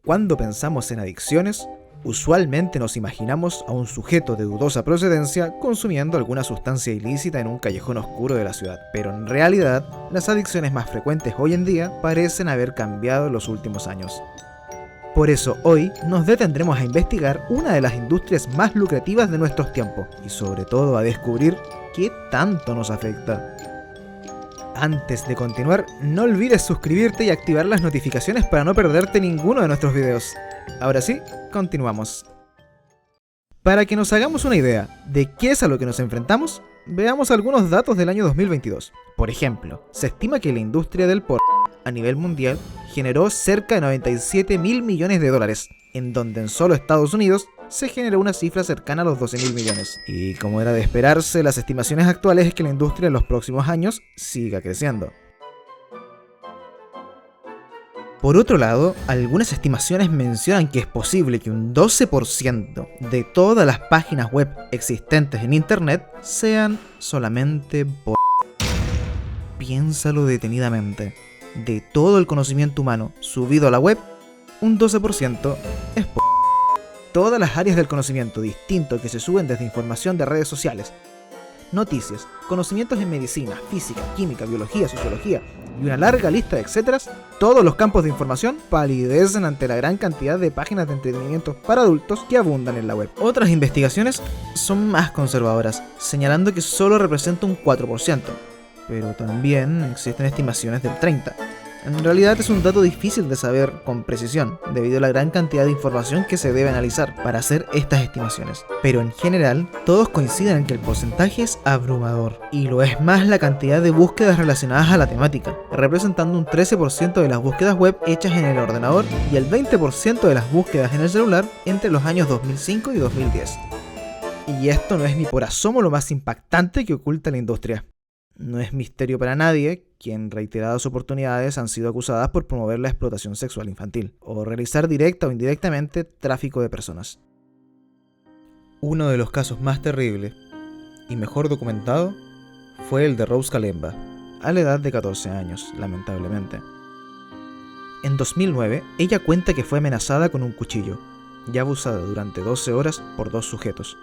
Cuando pensamos en adicciones, usualmente nos imaginamos a un sujeto de dudosa procedencia consumiendo alguna sustancia ilícita en un callejón oscuro de la ciudad. Pero en realidad, las adicciones más frecuentes hoy en día parecen haber cambiado en los últimos años. Por eso hoy nos detendremos a investigar una de las industrias más lucrativas de nuestros tiempos y sobre todo a descubrir qué tanto nos afecta. Antes de continuar, no olvides suscribirte y activar las notificaciones para no perderte ninguno de nuestros videos. Ahora sí, continuamos. Para que nos hagamos una idea de qué es a lo que nos enfrentamos, veamos algunos datos del año 2022. Por ejemplo, se estima que la industria del porno a nivel mundial generó cerca de 97.000 millones de dólares, en donde en solo Estados Unidos se generó una cifra cercana a los 12.000 millones. Y como era de esperarse, las estimaciones actuales es que la industria en los próximos años siga creciendo. Por otro lado, algunas estimaciones mencionan que es posible que un 12% de todas las páginas web existentes en internet sean solamente porno. Piénsalo detenidamente. De todo el conocimiento humano subido a la web, un 12% es porno. Todas las áreas del conocimiento distinto que se suben desde información de redes sociales, noticias, conocimientos en medicina, física, química, biología, sociología y una larga lista de etcéteras, todos los campos de información palidecen ante la gran cantidad de páginas de entretenimiento para adultos que abundan en la web. Otras investigaciones son más conservadoras, señalando que solo representa un 4%, pero también existen estimaciones del 30%. En realidad es un dato difícil de saber con precisión, debido a la gran cantidad de información que se debe analizar para hacer estas estimaciones. Pero en general, todos coinciden en que el porcentaje es abrumador, y lo es más la cantidad de búsquedas relacionadas a la temática, representando un 13% de las búsquedas web hechas en el ordenador y el 20% de las búsquedas en el celular entre los años 2005 y 2010. Y esto no es ni por asomo lo más impactante que oculta la industria. No es misterio para nadie que en reiteradas oportunidades han sido acusadas por promover la explotación sexual infantil o realizar directa o indirectamente tráfico de personas. Uno de los casos más terribles y mejor documentado fue el de Rose Kalemba, a la edad de 14 años, lamentablemente. En 2009, ella cuenta que fue amenazada con un cuchillo y abusada durante 12 horas por 2 sujetos.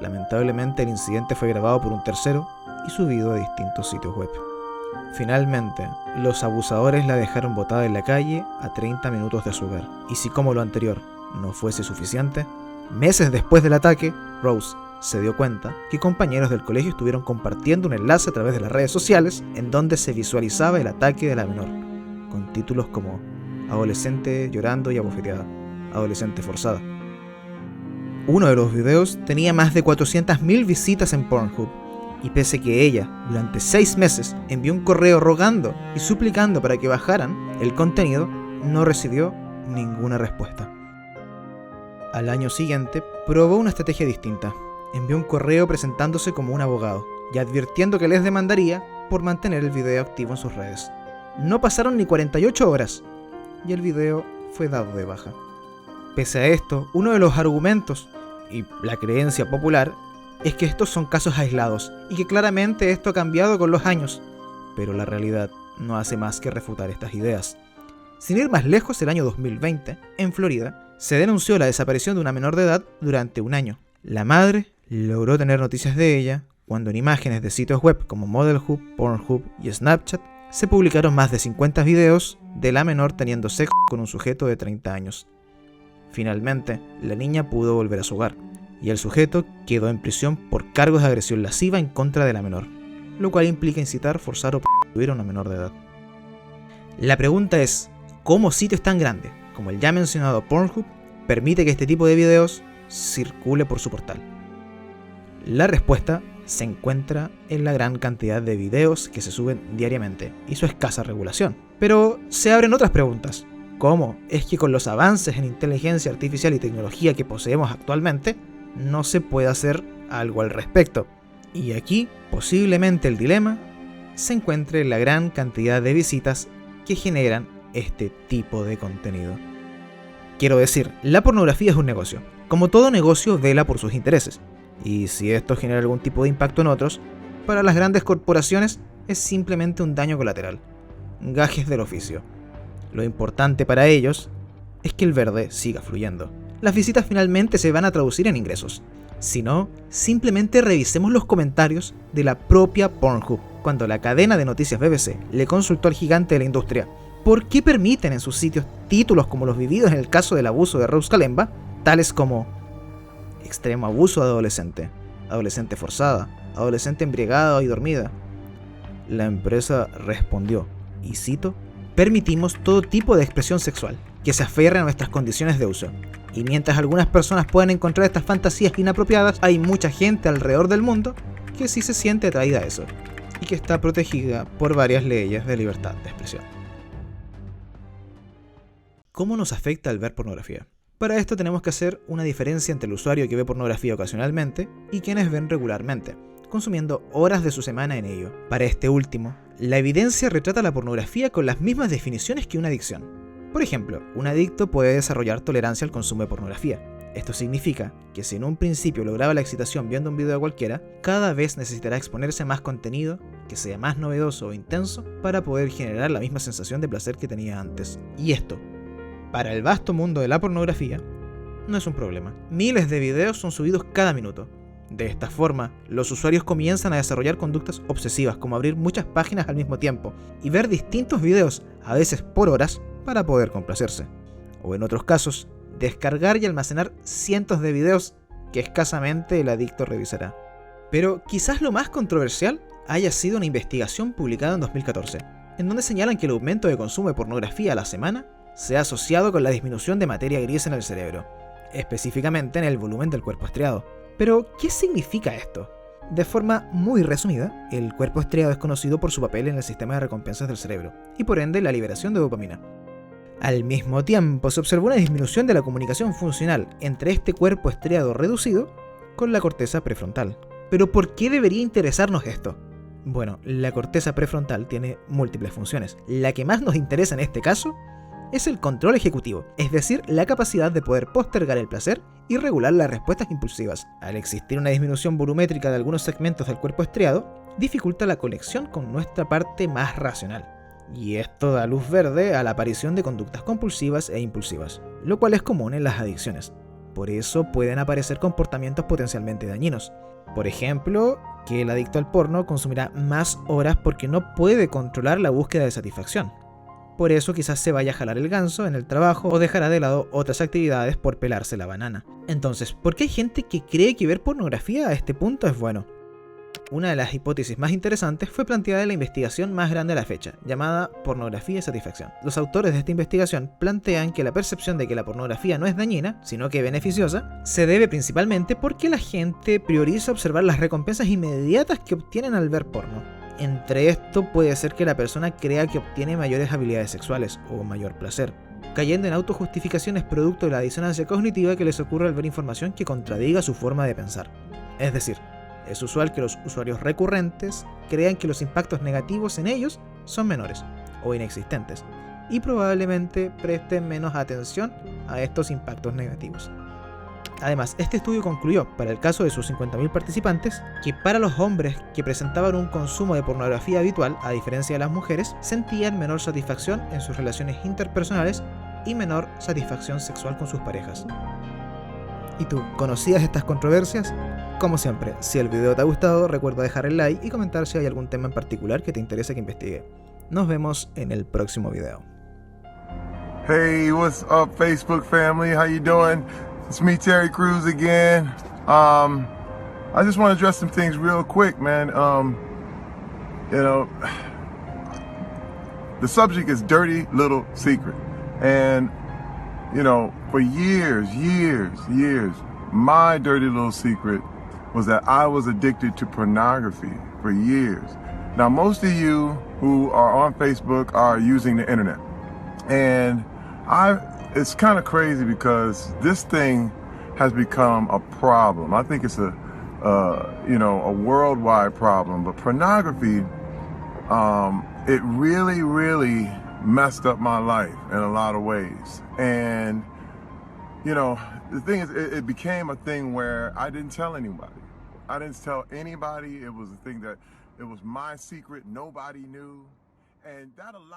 Lamentablemente el incidente fue grabado por un tercero y subido a distintos sitios web. Finalmente, los abusadores la dejaron botada en la calle a 30 minutos de su hogar. Y si como lo anterior no fuese suficiente, meses después del ataque, Rose se dio cuenta que compañeros del colegio estuvieron compartiendo un enlace a través de las redes sociales en donde se visualizaba el ataque de la menor, con títulos como adolescente llorando y abofeteada, adolescente forzada. Uno de los videos tenía más de 400.000 visitas en Pornhub, y pese que ella, durante 6 meses, envió un correo rogando y suplicando para que bajaran el contenido, no recibió ninguna respuesta. Al año siguiente, probó una estrategia distinta. Envió un correo presentándose como un abogado y advirtiendo que les demandaría por mantener el video activo en sus redes. No pasaron ni 48 horas y el video fue dado de baja. Pese a esto, uno de los argumentos y la creencia popular es que estos son casos aislados y que claramente esto ha cambiado con los años, pero la realidad no hace más que refutar estas ideas. Sin ir más lejos, el año 2020, en Florida, se denunció la desaparición de una menor de edad durante un año. La madre logró tener noticias de ella cuando en imágenes de sitios web como Modelhub, Pornhub y Snapchat se publicaron más de 50 videos de la menor teniendo sexo con un sujeto de 30 años. Finalmente, la niña pudo volver a su hogar, y el sujeto quedó en prisión por cargos de agresión lasciva en contra de la menor, lo cual implica incitar, forzar o prostituir a una menor de edad. La pregunta es, ¿cómo sitios tan grandes como el ya mencionado Pornhub permite que este tipo de videos circule por su portal? La respuesta se encuentra en la gran cantidad de videos que se suben diariamente y su escasa regulación. Pero se abren otras preguntas. ¿Cómo es que con los avances en inteligencia artificial y tecnología que poseemos actualmente, no se puede hacer algo al respecto? Y aquí, posiblemente el dilema se encuentre en la gran cantidad de visitas que generan este tipo de contenido. Quiero decir, la pornografía es un negocio. Como todo negocio, vela por sus intereses. Y si esto genera algún tipo de impacto en otros, para las grandes corporaciones es simplemente un daño colateral. Gajes del oficio. Lo importante para ellos es que el verde siga fluyendo. Las visitas finalmente se van a traducir en ingresos. Si no, simplemente revisemos los comentarios de la propia Pornhub, cuando la cadena de noticias BBC le consultó al gigante de la industria por qué permiten en sus sitios títulos como los vividos en el caso del abuso de Rose Kalemba, tales como extremo abuso de adolescente, adolescente forzada, adolescente embriagada y dormida. La empresa respondió, y cito: permitimos todo tipo de expresión sexual que se aferre a nuestras condiciones de uso. Y mientras algunas personas pueden encontrar estas fantasías inapropiadas, hay mucha gente alrededor del mundo que sí se siente atraída a eso, y que está protegida por varias leyes de libertad de expresión. ¿Cómo nos afecta el ver pornografía? Para esto tenemos que hacer una diferencia entre el usuario que ve pornografía ocasionalmente y quienes ven regularmente, consumiendo horas de su semana en ello. Para este último, la evidencia retrata la pornografía con las mismas definiciones que una adicción. Por ejemplo, un adicto puede desarrollar tolerancia al consumo de pornografía. Esto significa que si en un principio lograba la excitación viendo un video cualquiera, cada vez necesitará exponerse a más contenido que sea más novedoso o intenso para poder generar la misma sensación de placer que tenía antes. Y esto, para el vasto mundo de la pornografía, no es un problema. Miles de videos son subidos cada minuto. De esta forma, los usuarios comienzan a desarrollar conductas obsesivas como abrir muchas páginas al mismo tiempo y ver distintos videos, a veces por horas, para poder complacerse. O en otros casos, descargar y almacenar cientos de videos que escasamente el adicto revisará. Pero quizás lo más controversial haya sido una investigación publicada en 2014, en donde señalan que el aumento de consumo de pornografía a la semana se ha asociado con la disminución de materia gris en el cerebro, específicamente en el volumen del cuerpo estriado. Pero, ¿qué significa esto? De forma muy resumida, el cuerpo estriado es conocido por su papel en el sistema de recompensas del cerebro, y por ende la liberación de dopamina. Al mismo tiempo, se observó una disminución de la comunicación funcional entre este cuerpo estriado reducido con la corteza prefrontal. ¿Pero por qué debería interesarnos esto? Bueno, la corteza prefrontal tiene múltiples funciones. La que más nos interesa en este caso es el control ejecutivo, es decir, la capacidad de poder postergar el placer y regular las respuestas impulsivas. Al existir una disminución volumétrica de algunos segmentos del cuerpo estriado, dificulta la conexión con nuestra parte más racional. Y esto da luz verde a la aparición de conductas compulsivas e impulsivas, lo cual es común en las adicciones. Por eso pueden aparecer comportamientos potencialmente dañinos. Por ejemplo, que el adicto al porno consumirá más horas porque no puede controlar la búsqueda de satisfacción. Por eso quizás se vaya a jalar el ganso en el trabajo o dejará de lado otras actividades por pelarse la banana. Entonces, ¿por qué hay gente que cree que ver pornografía a este punto es bueno? Una de las hipótesis más interesantes fue planteada en la investigación más grande de la fecha, llamada Pornografía y Satisfacción. Los autores de esta investigación plantean que la percepción de que la pornografía no es dañina, sino que beneficiosa, se debe principalmente porque la gente prioriza observar las recompensas inmediatas que obtienen al ver porno. Entre esto puede ser que la persona crea que obtiene mayores habilidades sexuales o mayor placer, cayendo en autojustificaciones producto de la disonancia cognitiva que les ocurre al ver información que contradiga su forma de pensar. Es decir, es usual que los usuarios recurrentes crean que los impactos negativos en ellos son menores o inexistentes y probablemente presten menos atención a estos impactos negativos. Además, este estudio concluyó, para el caso de sus 50.000 participantes, que para los hombres que presentaban un consumo de pornografía habitual, a diferencia de las mujeres, sentían menor satisfacción en sus relaciones interpersonales y menor satisfacción sexual con sus parejas. ¿Y tú, conocías estas controversias? Como siempre, si el video te ha gustado, recuerda dejar el like y comentar si hay algún tema en particular que te interese que investigue. Nos vemos en el próximo video. Hey, what's up, Facebook family? How you doing? It's me, Terry Crews again. I just want to address some things real quick, man. The subject is dirty little secret. And, for years, my dirty little secret was that I was addicted to pornography for years. Now, most of you who are on Facebook are using the internet. And it's kind of crazy because this thing has become a problem. I think it's a worldwide problem. But pornography, it really messed up my life in a lot of ways. And, the thing is, it became a thing where I didn't tell anybody. I didn't tell anybody. It was a thing that it was my secret. Nobody knew. And that allowed